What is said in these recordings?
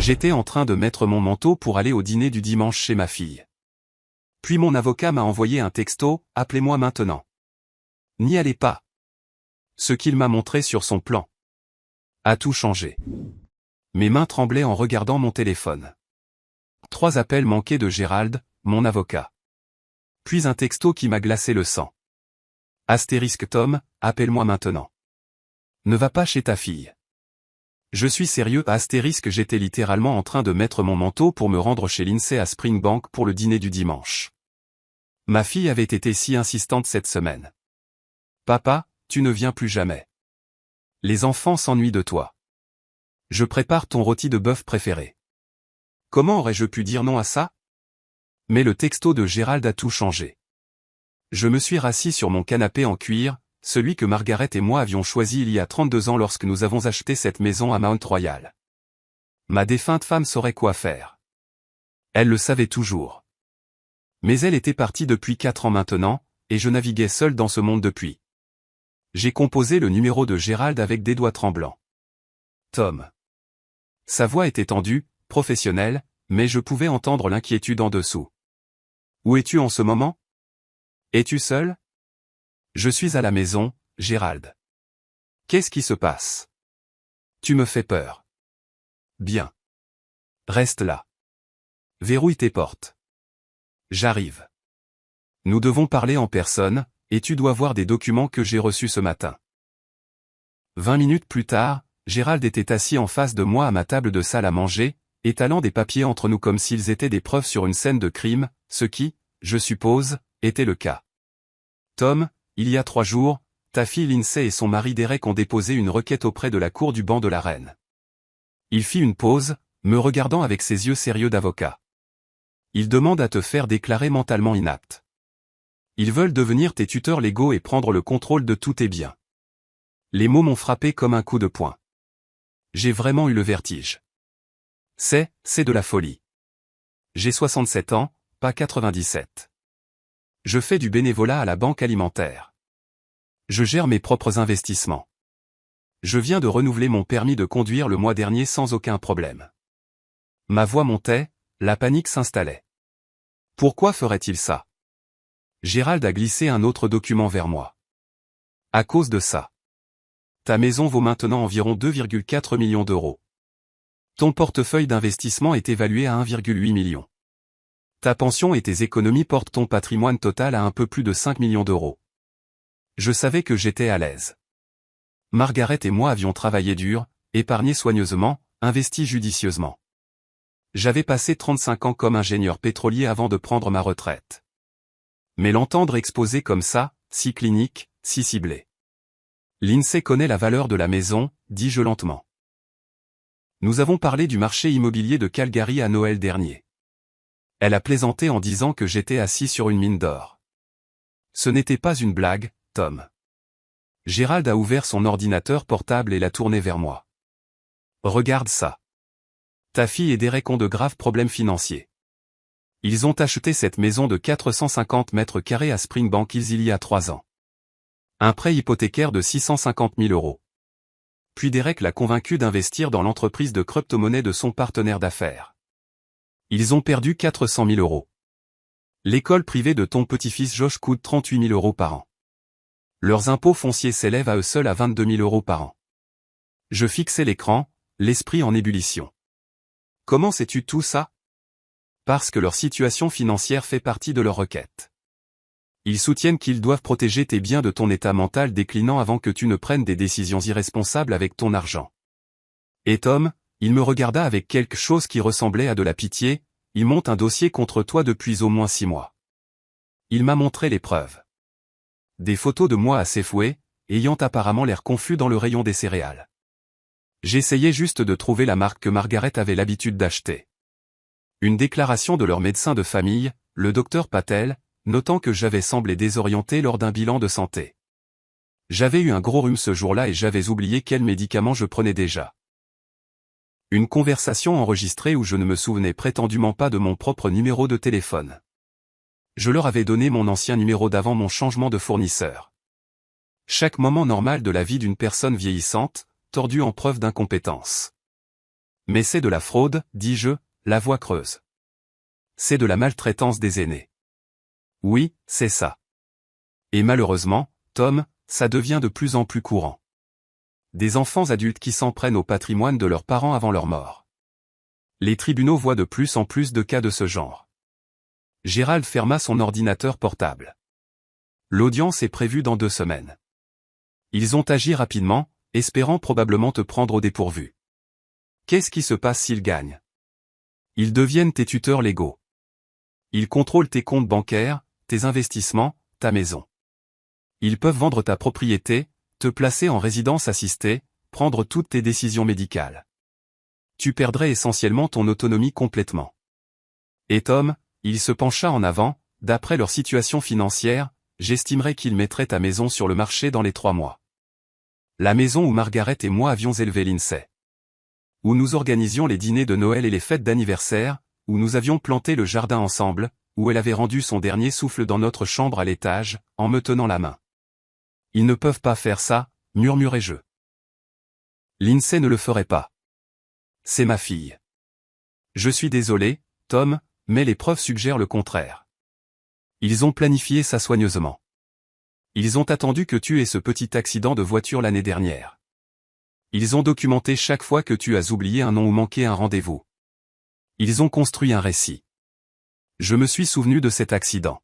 J'étais en train de mettre mon manteau pour aller au dîner du dimanche chez ma fille. Puis mon avocat m'a envoyé un texto, « Appelez-moi maintenant ». N'y allez pas. Ce qu'il m'a montré sur son plan a tout changé. Mes mains tremblaient en regardant mon téléphone. 3 appels manqués de Gérald, mon avocat. Puis un texto qui m'a glacé le sang. Astérisque Tom, appelle-moi maintenant. Ne va pas chez ta fille. Je suis sérieux, astérisque j'étais littéralement en train de mettre mon manteau pour me rendre chez Lindsay à Springbank pour le dîner du dimanche. Ma fille avait été si insistante cette semaine. Papa, tu ne viens plus jamais. Les enfants s'ennuient de toi. Je prépare ton rôti de bœuf préféré. Comment aurais-je pu dire non à ça? Mais le texto de Gérald a tout changé. Je me suis rassis sur mon canapé en cuir, celui que Margaret et moi avions choisi il y a 32 ans lorsque nous avons acheté cette maison à Mount Royal. Ma défunte femme saurait quoi faire. Elle le savait toujours. Mais elle était partie depuis 4 ans maintenant, et je naviguais seul dans ce monde depuis. J'ai composé le numéro de Gérald avec des doigts tremblants. Tom. Sa voix était tendue, professionnelle, mais je pouvais entendre l'inquiétude en dessous. Où es-tu en ce moment? Es-tu seul? Je suis à la maison, Gérald. Qu'est-ce qui se passe? Tu me fais peur. Bien. Reste là. Verrouille tes portes. J'arrive. Nous devons parler en personne, et tu dois voir des documents que j'ai reçus ce matin. 20 minutes plus tard, Gérald était assis en face de moi à ma table de salle à manger, étalant des papiers entre nous comme s'ils étaient des preuves sur une scène de crime, ce qui, je suppose, était le cas. Tom, il y a 3 jours, ta fille Lindsay et son mari Derek ont déposé une requête auprès de la cour du banc de la reine. Il fit une pause, me regardant avec ses yeux sérieux d'avocat. Ils demandent à te faire déclarer mentalement inapte. Ils veulent devenir tes tuteurs légaux et prendre le contrôle de tous tes biens. Les mots m'ont frappé comme un coup de poing. J'ai vraiment eu le vertige. C'est de la folie. J'ai 67 ans, pas 97. Je fais du bénévolat à la banque alimentaire. Je gère mes propres investissements. Je viens de renouveler mon permis de conduire le mois dernier sans aucun problème. Ma voix montait, la panique s'installait. Pourquoi ferait-il ça? Gérald a glissé un autre document vers moi. À cause de ça. Ta maison vaut maintenant environ 2,4 millions d'euros. Ton portefeuille d'investissement est évalué à 1,8 million. Ta pension et tes économies portent ton patrimoine total à un peu plus de 5 millions d'euros. Je savais que j'étais à l'aise. Margaret et moi avions travaillé dur, épargné soigneusement, investi judicieusement. J'avais passé 35 ans comme ingénieur pétrolier avant de prendre ma retraite. Mais l'entendre exposé comme ça, si clinique, si ciblé. Lindsay connaît la valeur de la maison, dis-je lentement. Nous avons parlé du marché immobilier de Calgary à Noël dernier. Elle a plaisanté en disant que j'étais assis sur une mine d'or. Ce n'était pas une blague, Tom. Gérald a ouvert son ordinateur portable et l'a tourné vers moi. Regarde ça. Ta fille et Derek ont de graves problèmes financiers. Ils ont acheté cette maison de 450 mètres carrés à Springbank Hills il y a 3 ans. Un prêt hypothécaire de 650 000 euros. Puis Derek l'a convaincu d'investir dans l'entreprise de crypto-monnaie de son partenaire d'affaires. Ils ont perdu 400 000 euros. L'école privée de ton petit-fils Josh coûte 38 000 euros par an. Leurs impôts fonciers s'élèvent à eux seuls à 22 000 euros par an. Je fixais l'écran, l'esprit en ébullition. Comment sais-tu tout ça? Parce que leur situation financière fait partie de leur requête. Ils soutiennent qu'ils doivent protéger tes biens de ton état mental déclinant avant que tu ne prennes des décisions irresponsables avec ton argent. Et Tom, il me regarda avec quelque chose qui ressemblait à de la pitié, il monte un dossier contre toi depuis au moins 6 mois. Il m'a montré les preuves. Des photos de moi à Safeway, ayant apparemment l'air confus dans le rayon des céréales. J'essayais juste de trouver la marque que Margaret avait l'habitude d'acheter. Une déclaration de leur médecin de famille, le docteur Patel, notant que j'avais semblé désorienté lors d'un bilan de santé. J'avais eu un gros rhume ce jour-là et j'avais oublié quels médicaments je prenais déjà. Une conversation enregistrée où je ne me souvenais prétendument pas de mon propre numéro de téléphone. Je leur avais donné mon ancien numéro d'avant mon changement de fournisseur. Chaque moment normal de la vie d'une personne vieillissante, tordue en preuve d'incompétence. Mais c'est de la fraude, dis-je, la voix creuse. C'est de la maltraitance des aînés. Oui, c'est ça. Et malheureusement, Tom, ça devient de plus en plus courant. Des enfants adultes qui s'en prennent au patrimoine de leurs parents avant leur mort. Les tribunaux voient de plus en plus de cas de ce genre. Gérald ferma son ordinateur portable. L'audience est prévue dans 2 semaines. Ils ont agi rapidement, espérant probablement te prendre au dépourvu. Qu'est-ce qui se passe s'ils gagnent? Ils deviennent tes tuteurs légaux. Ils contrôlent tes comptes bancaires, tes investissements, ta maison. Ils peuvent vendre ta propriété, te placer en résidence assistée, prendre toutes tes décisions médicales. Tu perdrais essentiellement ton autonomie complètement. Et Tom, il se pencha en avant, d'après leur situation financière, j'estimerais qu'ils mettraient ta maison sur le marché dans les 3 mois. La maison où Margaret et moi avions élevé Lindsay. Où nous organisions les dîners de Noël et les fêtes d'anniversaire, où nous avions planté le jardin ensemble, où elle avait rendu son dernier souffle dans notre chambre à l'étage, en me tenant la main. Ils ne peuvent pas faire ça, murmurai-je. Lindsay ne le ferait pas. C'est ma fille. Je suis désolé, Tom, mais les preuves suggèrent le contraire. Ils ont planifié ça soigneusement. Ils ont attendu que tu aies ce petit accident de voiture l'année dernière. Ils ont documenté chaque fois que tu as oublié un nom ou manqué un rendez-vous. Ils ont construit un récit. Je me suis souvenu de cet accident.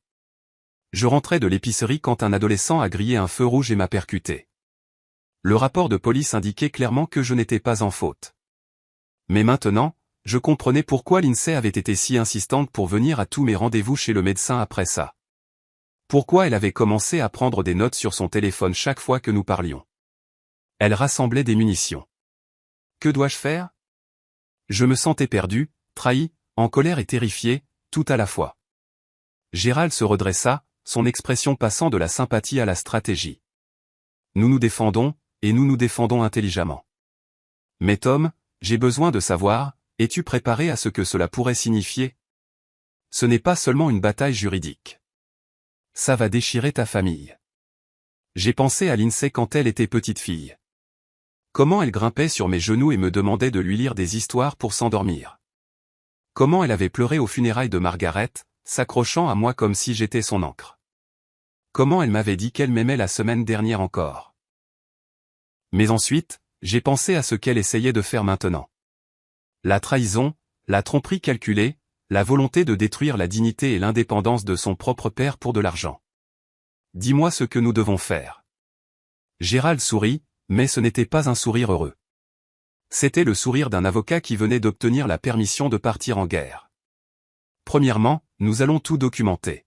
Je rentrais de l'épicerie quand un adolescent a grillé un feu rouge et m'a percuté. Le rapport de police indiquait clairement que je n'étais pas en faute. Mais maintenant, je comprenais pourquoi Lindsay avait été si insistante pour venir à tous mes rendez-vous chez le médecin après ça. Pourquoi elle avait commencé à prendre des notes sur son téléphone chaque fois que nous parlions. Elle rassemblait des munitions. Que dois-je faire? Je me sentais perdu, trahi, en colère et terrifié, tout à la fois. Gérald se redressa, son expression passant de la sympathie à la stratégie. Nous nous défendons, et nous nous défendons intelligemment. Mais Tom, j'ai besoin de savoir, es-tu préparé à ce que cela pourrait signifier? Ce n'est pas seulement une bataille juridique. Ça va déchirer ta famille. J'ai pensé à Lindsay quand elle était petite fille. Comment elle grimpait sur mes genoux et me demandait de lui lire des histoires pour s'endormir. Comment elle avait pleuré aux funérailles de Margaret, s'accrochant à moi comme si j'étais son ancre. Comment elle m'avait dit qu'elle m'aimait la semaine dernière encore. Mais ensuite, j'ai pensé à ce qu'elle essayait de faire maintenant. La trahison, la tromperie calculée, la volonté de détruire la dignité et l'indépendance de son propre père pour de l'argent. Dis-moi ce que nous devons faire. Gérald sourit, mais ce n'était pas un sourire heureux. C'était le sourire d'un avocat qui venait d'obtenir la permission de partir en guerre. Premièrement, nous allons tout documenter.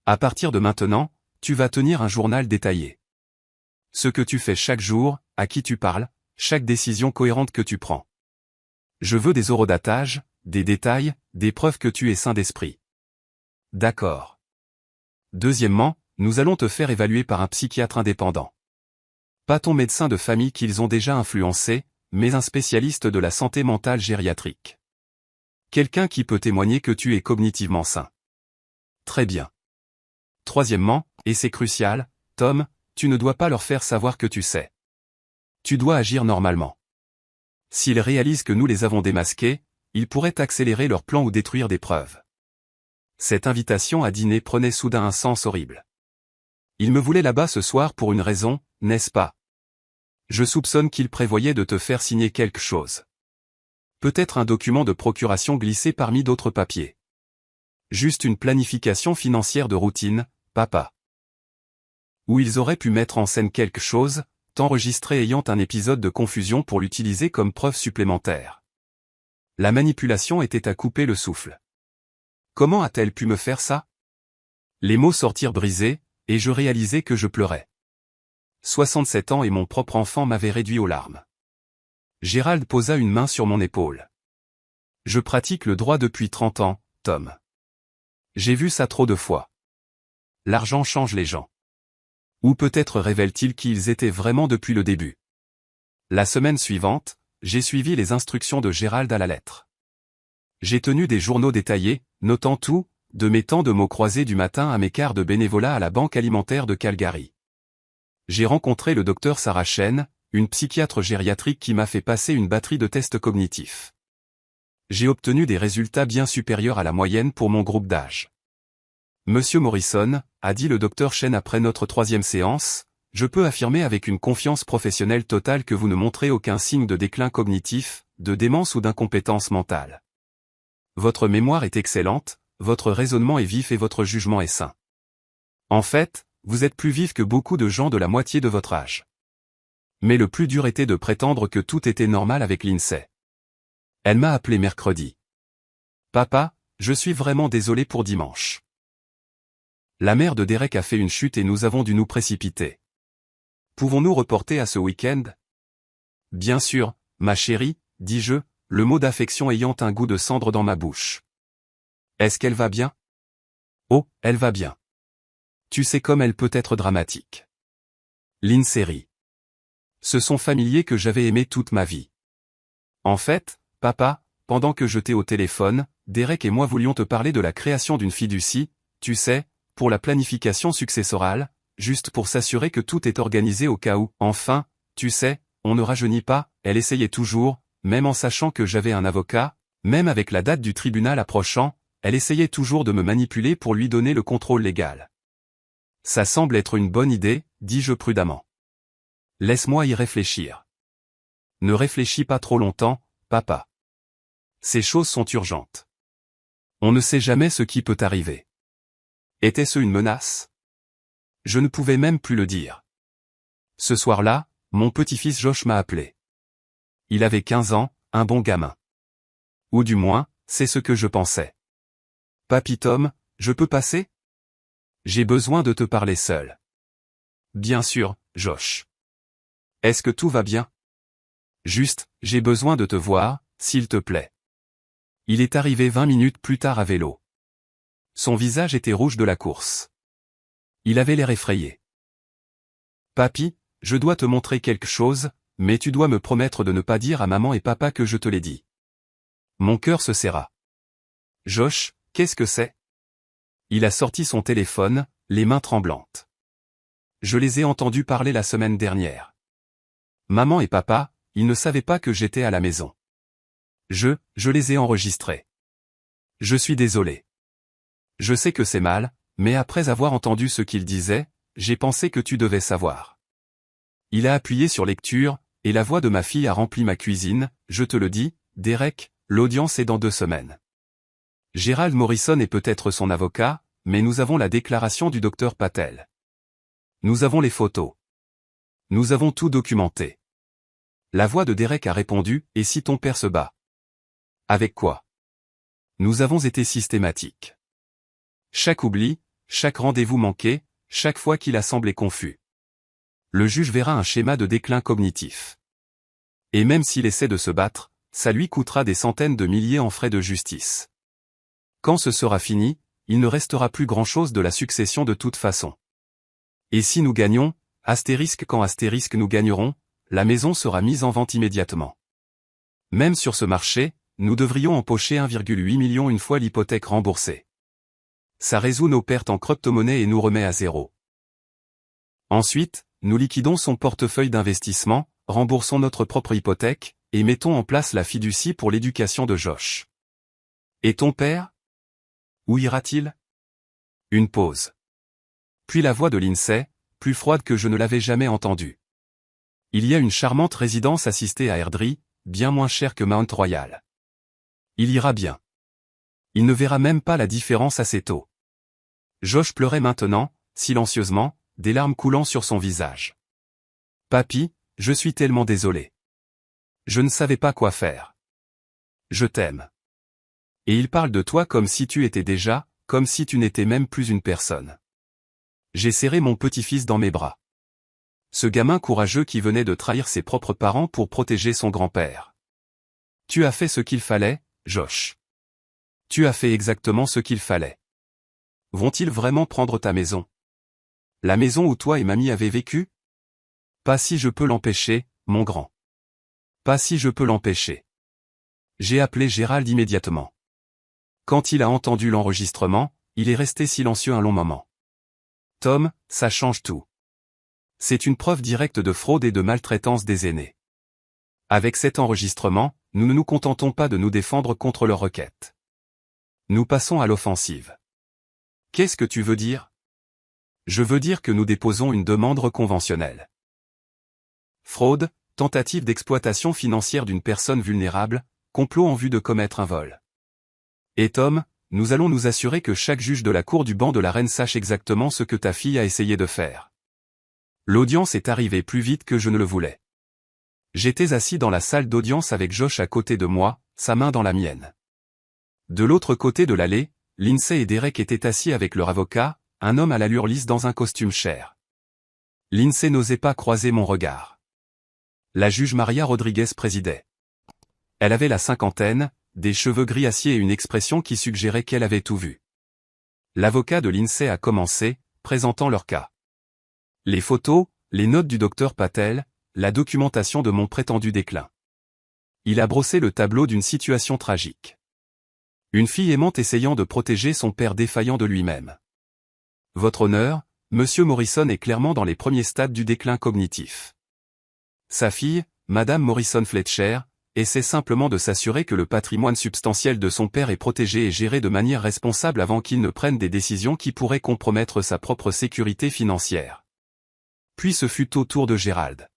À partir de maintenant, tu vas tenir un journal détaillé. Ce que tu fais chaque jour, à qui tu parles, chaque décision cohérente que tu prends. Je veux des horodatages, des détails, des preuves que tu es sain d'esprit. D'accord. Deuxièmement, nous allons te faire évaluer par un psychiatre indépendant. Pas ton médecin de famille qu'ils ont déjà influencé, mais un spécialiste de la santé mentale gériatrique. Quelqu'un qui peut témoigner que tu es cognitivement sain. Très bien. Troisièmement, et c'est crucial, Tom, tu ne dois pas leur faire savoir que tu sais. Tu dois agir normalement. S'ils réalisent que nous les avons démasqués, ils pourraient accélérer leur plan ou détruire des preuves. Cette invitation à dîner prenait soudain un sens horrible. Ils me voulaient là-bas ce soir pour une raison, n'est-ce pas? Je soupçonne qu'ils prévoyaient de te faire signer quelque chose. Peut-être un document de procuration glissé parmi d'autres papiers. Juste une planification financière de routine, papa. Ou ils auraient pu mettre en scène quelque chose, t'enregistrer ayant un épisode de confusion pour l'utiliser comme preuve supplémentaire. La manipulation était à couper le souffle. Comment a-t-elle pu me faire ça? Les mots sortirent brisés, et je réalisai que je pleurais. 67 ans et mon propre enfant m'avaient réduit aux larmes. Gérald posa une main sur mon épaule. Je pratique le droit depuis 30 ans, Tom. J'ai vu ça trop de fois. L'argent change les gens. Ou peut-être révèle-t-il qui ils étaient vraiment depuis le début. La semaine suivante, j'ai suivi les instructions de Gérald à la lettre. J'ai tenu des journaux détaillés, notant tout, de mes temps de mots croisés du matin à mes quarts de bénévolat à la Banque alimentaire de Calgary. J'ai rencontré le docteur Sarah Chen, une psychiatre gériatrique qui m'a fait passer une batterie de tests cognitifs. J'ai obtenu des résultats bien supérieurs à la moyenne pour mon groupe d'âge. Monsieur Morrison, a dit le docteur Chen après notre 3e séance, je peux affirmer avec une confiance professionnelle totale que vous ne montrez aucun signe de déclin cognitif, de démence ou d'incompétence mentale. Votre mémoire est excellente, votre raisonnement est vif et votre jugement est sain. En fait, vous êtes plus vif que beaucoup de gens de la moitié de votre âge. Mais le plus dur était de prétendre que tout était normal avec Lindsay. Elle m'a appelé mercredi. Papa, je suis vraiment désolé pour dimanche. La mère de Derek a fait une chute et nous avons dû nous précipiter. Pouvons-nous reporter à ce week-end? Bien sûr, ma chérie, dis-je, le mot d'affection ayant un goût de cendre dans ma bouche. Est-ce qu'elle va bien? Oh, elle va bien. Tu sais comme elle peut être dramatique. Lindsay rit. Ce sont familiers que j'avais aimés toute ma vie. En fait, papa, pendant que je t'ai au téléphone, Derek et moi voulions te parler de la création d'une fiducie, tu sais, pour la planification successorale, juste pour s'assurer que tout est organisé au cas où, enfin, tu sais, on ne rajeunit pas, elle essayait toujours, même en sachant que j'avais un avocat, même avec la date du tribunal approchant, elle essayait toujours de me manipuler pour lui donner le contrôle légal. Ça semble être une bonne idée, dis-je prudemment. Laisse-moi y réfléchir. Ne réfléchis pas trop longtemps, papa. Ces choses sont urgentes. On ne sait jamais ce qui peut arriver. Était-ce une menace? Je ne pouvais même plus le dire. Ce soir-là, mon petit-fils Josh m'a appelé. Il avait 15 ans, un bon gamin. Ou du moins, c'est ce que je pensais. Papy Tom, je peux passer? J'ai besoin de te parler seul. Bien sûr, Josh. Est-ce que tout va bien? Juste, j'ai besoin de te voir, s'il te plaît. Il est arrivé 20 minutes plus tard à vélo. Son visage était rouge de la course. Il avait l'air effrayé. Papy, je dois te montrer quelque chose, mais tu dois me promettre de ne pas dire à maman et papa que je te l'ai dit. Mon cœur se serra. Josh, qu'est-ce que c'est? Il a sorti son téléphone, les mains tremblantes. Je les ai entendus parler la semaine dernière. Maman et papa, ils ne savaient pas que j'étais à la maison. Je les ai enregistrés. Je suis désolé. Je sais que c'est mal, mais après avoir entendu ce qu'il disait, j'ai pensé que tu devais savoir. Il a appuyé sur lecture, et la voix de ma fille a rempli ma cuisine, je te le dis, Derek, l'audience est dans 2 semaines. Gerald Morrison est peut-être son avocat, mais nous avons la déclaration du docteur Patel. Nous avons les photos. Nous avons tout documenté. La voix de Derek a répondu, et si ton père se bat? Avec quoi? Nous avons été systématiques. Chaque oubli, chaque rendez-vous manqué, chaque fois qu'il a semblé confus. Le juge verra un schéma de déclin cognitif. Et même s'il essaie de se battre, ça lui coûtera des centaines de milliers en frais de justice. Quand ce sera fini, il ne restera plus grand-chose de la succession de toute façon. Et si nous gagnons, astérisque quand astérisque nous gagnerons, la maison sera mise en vente immédiatement. Même sur ce marché, nous devrions empocher 1,8 million une fois l'hypothèque remboursée. Ça résout nos pertes en crypto-monnaie et nous remet à zéro. Ensuite, nous liquidons son portefeuille d'investissement, remboursons notre propre hypothèque, et mettons en place la fiducie pour l'éducation de Josh. Et ton père? Où ira-t-il? Une pause. Puis la voix de Lindsay, plus froide que je ne l'avais jamais entendue. Il y a une charmante résidence assistée à Airdrie, bien moins chère que Mount Royal. Il ira bien. Il ne verra même pas la différence assez tôt. Josh pleurait maintenant, silencieusement, des larmes coulant sur son visage. Papy, je suis tellement désolé. Je ne savais pas quoi faire. Je t'aime. Et il parle de toi comme si tu étais déjà, comme si tu n'étais même plus une personne. J'ai serré mon petit-fils dans mes bras. Ce gamin courageux qui venait de trahir ses propres parents pour protéger son grand-père. Tu as fait ce qu'il fallait, Josh. Tu as fait exactement ce qu'il fallait. Vont-ils vraiment prendre ta maison? La maison où toi et mamie avez vécu? Pas si je peux l'empêcher, mon grand. Pas si je peux l'empêcher. J'ai appelé Gérald immédiatement. Quand il a entendu l'enregistrement, il est resté silencieux un long moment. Tom, ça change tout. C'est une preuve directe de fraude et de maltraitance des aînés. Avec cet enregistrement, nous ne nous contentons pas de nous défendre contre leur requête. Nous passons à l'offensive. Qu'est-ce que tu veux dire? Je veux dire que nous déposons une demande conventionnelle. Fraude, tentative d'exploitation financière d'une personne vulnérable, complot en vue de commettre un vol. Et Tom, nous allons nous assurer que chaque juge de la cour du banc de la reine sache exactement ce que ta fille a essayé de faire. L'audience est arrivée plus vite que je ne le voulais. J'étais assis dans la salle d'audience avec Josh à côté de moi, sa main dans la mienne. De l'autre côté de l'allée, Lindsay et Derek étaient assis avec leur avocat, un homme à l'allure lisse dans un costume cher. Lindsay n'osait pas croiser mon regard. La juge Maria Rodriguez présidait. Elle avait la cinquantaine, des cheveux gris acier et une expression qui suggérait qu'elle avait tout vu. L'avocat de Lindsay a commencé, présentant leur cas. Les photos, les notes du docteur Patel, la documentation de mon prétendu déclin. Il a brossé le tableau d'une situation tragique. Une fille aimante essayant de protéger son père défaillant de lui-même. Votre honneur, Monsieur Morrison est clairement dans les premiers stades du déclin cognitif. Sa fille, Madame Morrison Fletcher, essaie simplement de s'assurer que le patrimoine substantiel de son père est protégé et géré de manière responsable avant qu'il ne prenne des décisions qui pourraient compromettre sa propre sécurité financière. Puis ce fut au tour de Gérald.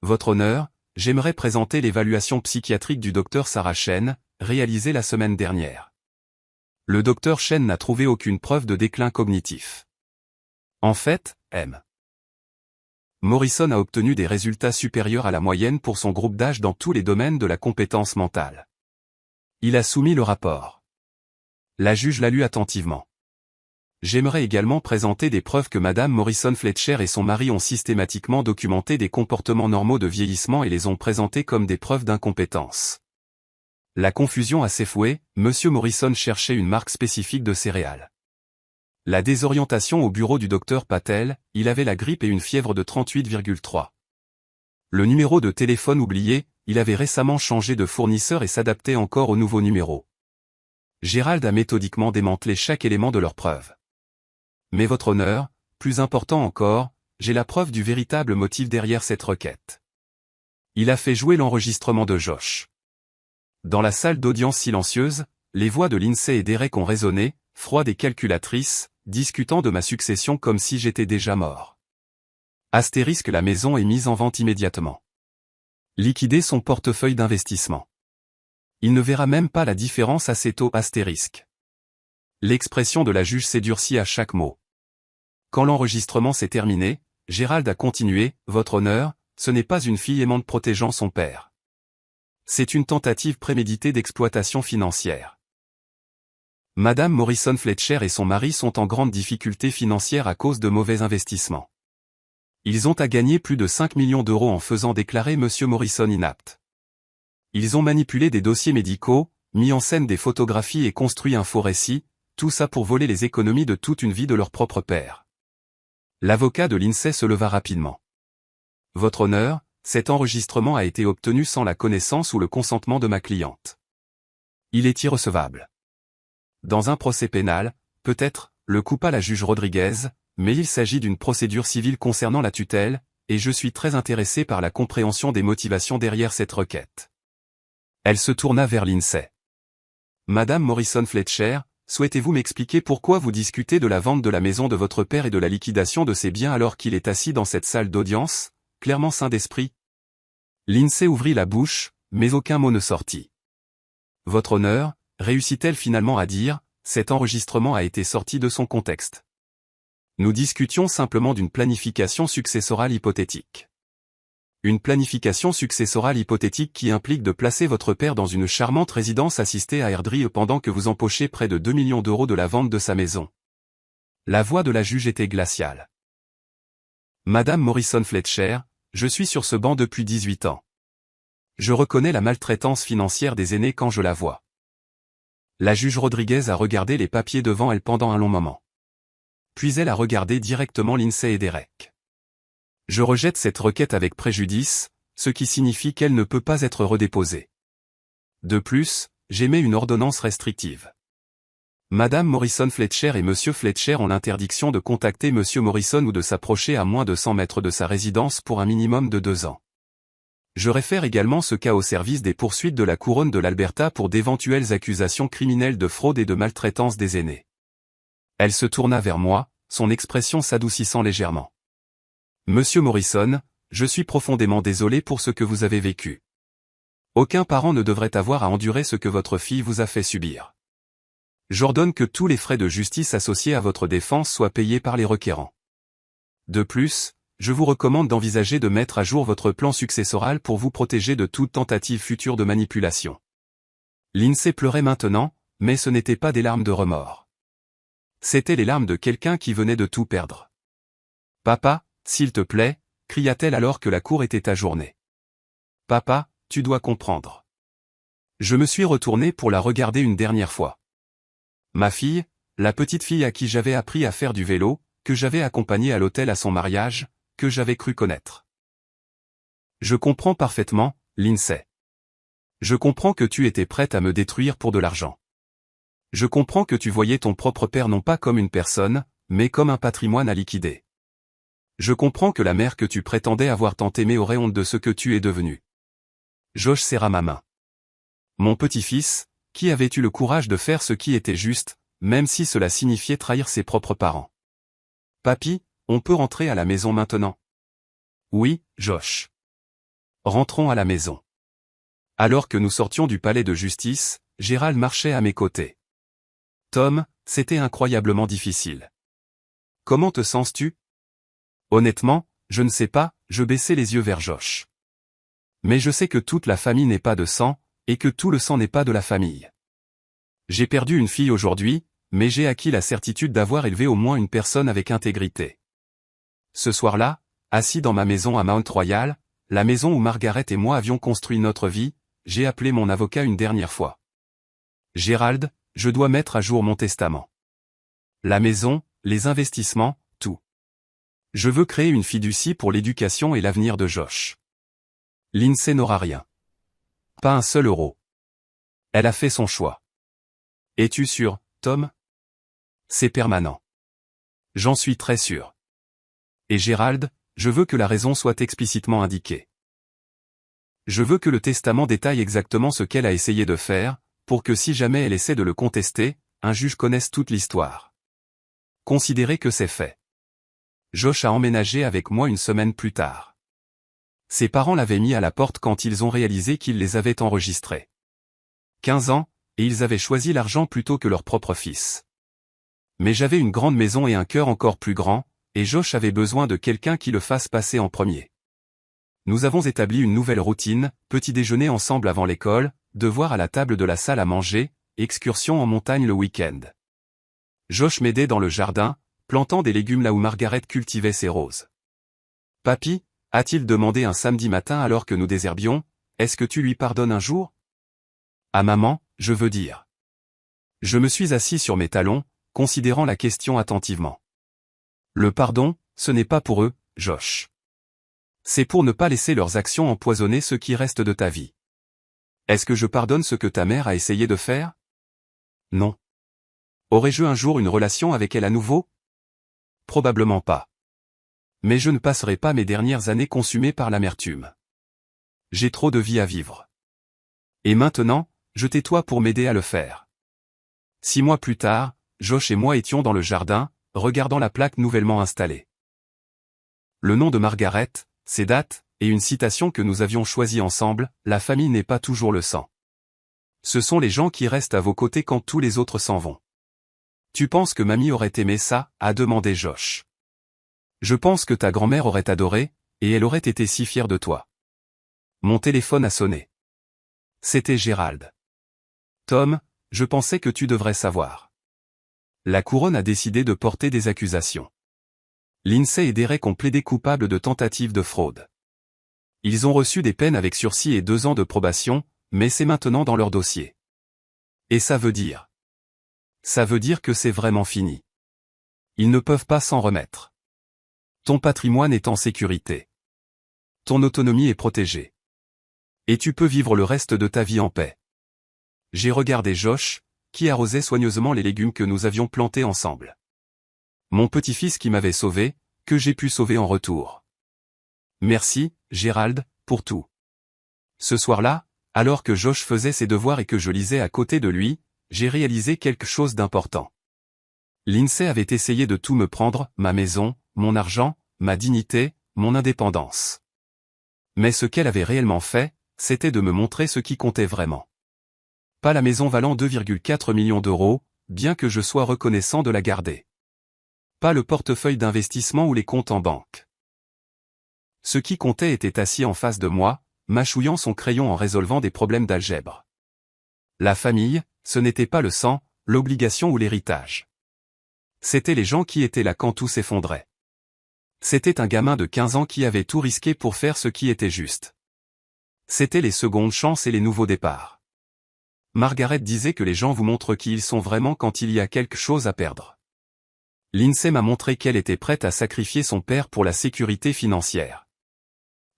Votre honneur, j'aimerais présenter l'évaluation psychiatrique du docteur Sarah Chen, réalisée la semaine dernière. Le docteur Chen n'a trouvé aucune preuve de déclin cognitif. En fait, M. Morrison a obtenu des résultats supérieurs à la moyenne pour son groupe d'âge dans tous les domaines de la compétence mentale. Il a soumis le rapport. La juge l'a lu attentivement. J'aimerais également présenter des preuves que Madame Morrison Fletcher et son mari ont systématiquement documenté des comportements normaux de vieillissement et les ont présentés comme des preuves d'incompétence. La confusion a s'effouée, Monsieur Morrison cherchait une marque spécifique de céréales. La désorientation au bureau du docteur Patel, il avait la grippe et une fièvre de 38,3. Le numéro de téléphone oublié, il avait récemment changé de fournisseur et s'adaptait encore au nouveau numéro. Gérald a méthodiquement démantelé chaque élément de leur preuve. Mais votre honneur, plus important encore, j'ai la preuve du véritable motif derrière cette requête. Il a fait jouer l'enregistrement de Josh. Dans la salle d'audience silencieuse, les voix de Lindsay et Derek ont résonné, froides et calculatrices, discutant de ma succession comme si j'étais déjà mort. Astérisque, la maison est mise en vente immédiatement. Liquider son portefeuille d'investissement. Il ne verra même pas la différence à ces taux astérisque. L'expression de la juge s'est durcie à chaque mot. Quand l'enregistrement s'est terminé, Gérald a continué, votre honneur, ce n'est pas une fille aimante protégeant son père. C'est une tentative préméditée d'exploitation financière. Madame Morrison Fletcher et son mari sont en grande difficulté financière à cause de mauvais investissements. Ils ont à gagner plus de 5 millions d'euros en faisant déclarer Monsieur Morrison inapte. Ils ont manipulé des dossiers médicaux, mis en scène des photographies et construit un faux récit, tout ça pour voler les économies de toute une vie de leur propre père. L'avocat de Lindsay se leva rapidement. Votre honneur, cet enregistrement a été obtenu sans la connaissance ou le consentement de ma cliente. Il est irrecevable. Dans un procès pénal, peut-être, le coupa la juge Rodriguez, mais il s'agit d'une procédure civile concernant la tutelle, et je suis très intéressé par la compréhension des motivations derrière cette requête. Elle se tourna vers Lindsay. Madame Morrison Fletcher, souhaitez-vous m'expliquer pourquoi vous discutez de la vente de la maison de votre père et de la liquidation de ses biens alors qu'il est assis dans cette salle d'audience, clairement sain d'esprit? Lindsay ouvrit la bouche, mais aucun mot ne sortit. Votre honneur, réussit-elle finalement à dire, cet enregistrement a été sorti de son contexte. Nous discutions simplement d'une planification successorale hypothétique. Une planification successorale hypothétique qui implique de placer votre père dans une charmante résidence assistée à Airdrie pendant que vous empochez près de 2 millions d'euros de la vente de sa maison. La voix de la juge était glaciale. Madame Morrison Fletcher, je suis sur ce banc depuis 18 ans. Je reconnais la maltraitance financière des aînés quand je la vois. La juge Rodriguez a regardé les papiers devant elle pendant un long moment. Puis elle a regardé directement Lindsay et Derek. Je rejette cette requête avec préjudice, ce qui signifie qu'elle ne peut pas être redéposée. De plus, j'émets une ordonnance restrictive. Madame Morrison Fletcher et Monsieur Fletcher ont l'interdiction de contacter Monsieur Morrison ou de s'approcher à moins de 100 mètres de sa résidence pour un minimum de 2 ans. Je réfère également ce cas au service des poursuites de la couronne de l'Alberta pour d'éventuelles accusations criminelles de fraude et de maltraitance des aînés. Elle se tourna vers moi, son expression s'adoucissant légèrement. Monsieur Morrison, je suis profondément désolé pour ce que vous avez vécu. Aucun parent ne devrait avoir à endurer ce que votre fille vous a fait subir. J'ordonne que tous les frais de justice associés à votre défense soient payés par les requérants. De plus, je vous recommande d'envisager de mettre à jour votre plan successoral pour vous protéger de toute tentative future de manipulation. Lindsay pleurait maintenant, mais ce n'était pas des larmes de remords. C'étaient les larmes de quelqu'un qui venait de tout perdre. « Papa, s'il te plaît » cria-t-elle alors que la cour était ajournée. « Papa, tu dois comprendre. » Je me suis retourné pour la regarder une dernière fois. Ma fille, la petite fille à qui j'avais appris à faire du vélo, que j'avais accompagnée à l'hôtel à son mariage, que j'avais cru connaître. Je comprends parfaitement, Lindsay. Je comprends que tu étais prête à me détruire pour de l'argent. Je comprends que tu voyais ton propre père non pas comme une personne, mais comme un patrimoine à liquider. Je comprends que la mère que tu prétendais avoir tant aimée aurait honte de ce que tu es devenu. Josh serra ma main. Mon petit-fils, qui avait eu le courage de faire ce qui était juste, même si cela signifiait trahir ses propres parents. Papy, on peut rentrer à la maison maintenant? Oui, Josh. Rentrons à la maison. Alors que nous sortions du palais de justice, Gérald marchait à mes côtés. Tom, c'était incroyablement difficile. Comment te sens-tu? Honnêtement, je ne sais pas, je baissai les yeux vers Josh. Mais je sais que toute la famille n'est pas de sang, et que tout le sang n'est pas de la famille. J'ai perdu une fille aujourd'hui, mais j'ai acquis la certitude d'avoir élevé au moins une personne avec intégrité. Ce soir-là, assis dans ma maison à Mount Royal, la maison où Margaret et moi avions construit notre vie, j'ai appelé mon avocat une dernière fois. Gérald, je dois mettre à jour mon testament. La maison, les investissements, tout. Je veux créer une fiducie pour l'éducation et l'avenir de Josh. Lindsay n'aura rien. Pas un seul euro. Elle a fait son choix. Es-tu sûr, Tom? C'est permanent. J'en suis très sûr. Et Gérald, je veux que la raison soit explicitement indiquée. Je veux que le testament détaille exactement ce qu'elle a essayé de faire, pour que si jamais elle essaie de le contester, un juge connaisse toute l'histoire. Considérez que c'est fait. Josh a emménagé avec moi une semaine plus tard. Ses parents l'avaient mis à la porte quand ils ont réalisé qu'ils les avaient enregistrés. 15 ans, et ils avaient choisi l'argent plutôt que leur propre fils. Mais j'avais une grande maison et un cœur encore plus grand, et Josh avait besoin de quelqu'un qui le fasse passer en premier. Nous avons établi une nouvelle routine, petit déjeuner ensemble avant l'école, devoir à la table de la salle à manger, excursion en montagne le week-end. Josh m'aidait dans le jardin, plantant des légumes là où Margaret cultivait ses roses. Papy, a-t-il demandé un samedi matin alors que nous désherbions, est-ce que tu lui pardonnes un jour? À maman, je veux dire. Je me suis assis sur mes talons, considérant la question attentivement. Le pardon, ce n'est pas pour eux, Josh. C'est pour ne pas laisser leurs actions empoisonner ce qui reste de ta vie. Est-ce que je pardonne ce que ta mère a essayé de faire? Non. Aurais-je un jour une relation avec elle à nouveau? Probablement pas. Mais je ne passerai pas mes dernières années consumées par l'amertume. J'ai trop de vie à vivre. Et maintenant, je tais-toi pour m'aider à le faire. 6 mois plus tard, Josh et moi étions dans le jardin, regardant la plaque nouvellement installée. Le nom de Margaret, ses dates, et une citation que nous avions choisie ensemble, la famille n'est pas toujours le sang. Ce sont les gens qui restent à vos côtés quand tous les autres s'en vont. Tu penses que mamie aurait aimé ça? A demandé Josh. Je pense que ta grand-mère aurait adoré, et elle aurait été si fière de toi. Mon téléphone a sonné. C'était Gérald. Tom, je pensais que tu devrais savoir. La couronne a décidé de porter des accusations. Lindsay et Derek ont plaidé coupables de tentative de fraude. Ils ont reçu des peines avec sursis et 2 ans de probation, mais c'est maintenant dans leur dossier. Et ça veut dire? Ça veut dire que c'est vraiment fini. Ils ne peuvent pas s'en remettre. Ton patrimoine est en sécurité. Ton autonomie est protégée. Et tu peux vivre le reste de ta vie en paix. J'ai regardé Josh, qui arrosait soigneusement les légumes que nous avions plantés ensemble. Mon petit-fils qui m'avait sauvé, que j'ai pu sauver en retour. Merci, Gérald, pour tout. Ce soir-là, alors que Josh faisait ses devoirs et que je lisais à côté de lui, j'ai réalisé quelque chose d'important. Lindsay avait essayé de tout me prendre, ma maison, mon argent, ma dignité, mon indépendance. Mais ce qu'elle avait réellement fait, c'était de me montrer ce qui comptait vraiment. Pas la maison valant 2,4 millions d'euros, bien que je sois reconnaissant de la garder. Pas le portefeuille d'investissement ou les comptes en banque. Ce qui comptait était assis en face de moi, mâchouillant son crayon en résolvant des problèmes d'algèbre. La famille, ce n'était pas le sang, l'obligation ou l'héritage. C'étaient les gens qui étaient là quand tout s'effondrait. C'était un gamin de 15 ans qui avait tout risqué pour faire ce qui était juste. C'étaient les secondes chances et les nouveaux départs. Margaret disait que les gens vous montrent qui ils sont vraiment quand il y a quelque chose à perdre. Lindsay m'a montré qu'elle était prête à sacrifier son père pour la sécurité financière.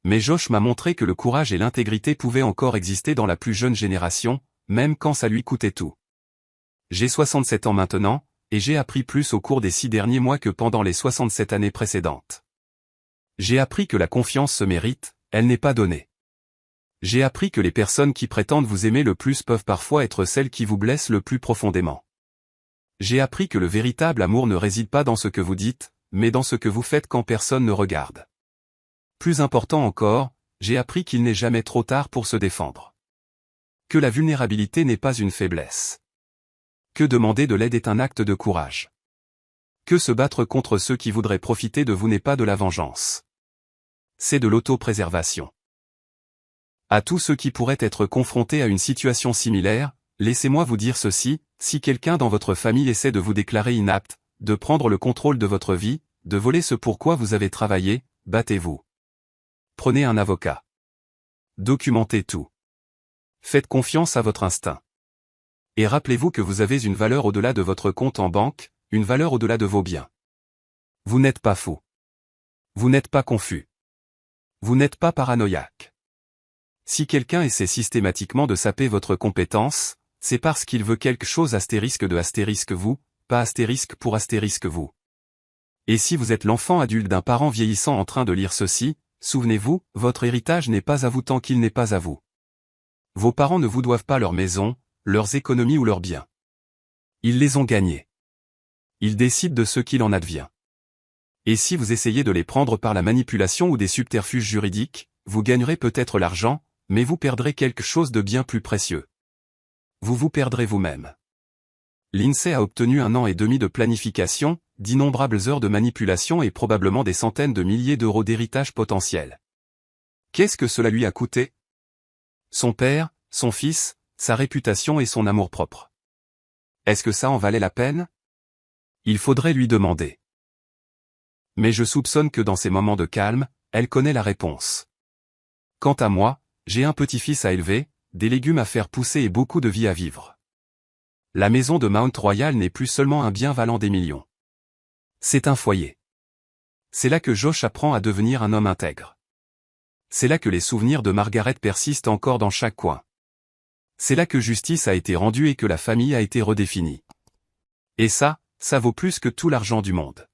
Mais Josh m'a montré que le courage et l'intégrité pouvaient encore exister dans la plus jeune génération, même quand ça lui coûtait tout. J'ai 67 ans maintenant, et j'ai appris plus au cours des 6 derniers mois que pendant les 67 années précédentes. J'ai appris que la confiance se mérite, elle n'est pas donnée. J'ai appris que les personnes qui prétendent vous aimer le plus peuvent parfois être celles qui vous blessent le plus profondément. J'ai appris que le véritable amour ne réside pas dans ce que vous dites, mais dans ce que vous faites quand personne ne regarde. Plus important encore, j'ai appris qu'il n'est jamais trop tard pour se défendre. Que la vulnérabilité n'est pas une faiblesse. Que demander de l'aide est un acte de courage. Que se battre contre ceux qui voudraient profiter de vous n'est pas de la vengeance. C'est de l'autopréservation. À tous ceux qui pourraient être confrontés à une situation similaire, laissez-moi vous dire ceci, si quelqu'un dans votre famille essaie de vous déclarer inapte, de prendre le contrôle de votre vie, de voler ce pourquoi vous avez travaillé, battez-vous. Prenez un avocat. Documentez tout. Faites confiance à votre instinct. Et rappelez-vous que vous avez une valeur au-delà de votre compte en banque, une valeur au-delà de vos biens. Vous n'êtes pas fou. Vous n'êtes pas confus. Vous n'êtes pas paranoïaque. Si quelqu'un essaie systématiquement de saper votre compétence, c'est parce qu'il veut quelque chose astérisque de astérisque vous, pas astérisque pour astérisque vous. Et si vous êtes l'enfant adulte d'un parent vieillissant en train de lire ceci, souvenez-vous, votre héritage n'est pas à vous tant qu'il n'est pas à vous. Vos parents ne vous doivent pas leur maison, leurs économies ou leurs biens. Ils les ont gagnés. Ils décident de ce qu'il en advient. Et si vous essayez de les prendre par la manipulation ou des subterfuges juridiques, vous gagnerez peut-être l'argent, mais vous perdrez quelque chose de bien plus précieux. Vous vous perdrez vous-même. Lindsay a obtenu 1 an et demi de planification, d'innombrables heures de manipulation et probablement des centaines de milliers d'euros d'héritage potentiel. Qu'est-ce que cela lui a coûté? Son père, son fils, sa réputation et son amour-propre. Est-ce que ça en valait la peine? Il faudrait lui demander. Mais je soupçonne que dans ces moments de calme, elle connaît la réponse. Quant à moi, j'ai un petit-fils à élever, des légumes à faire pousser et beaucoup de vie à vivre. La maison de Mount Royal n'est plus seulement un bien valant des millions. C'est un foyer. C'est là que Josh apprend à devenir un homme intègre. C'est là que les souvenirs de Margaret persistent encore dans chaque coin. C'est là que justice a été rendue et que la famille a été redéfinie. Et ça vaut plus que tout l'argent du monde.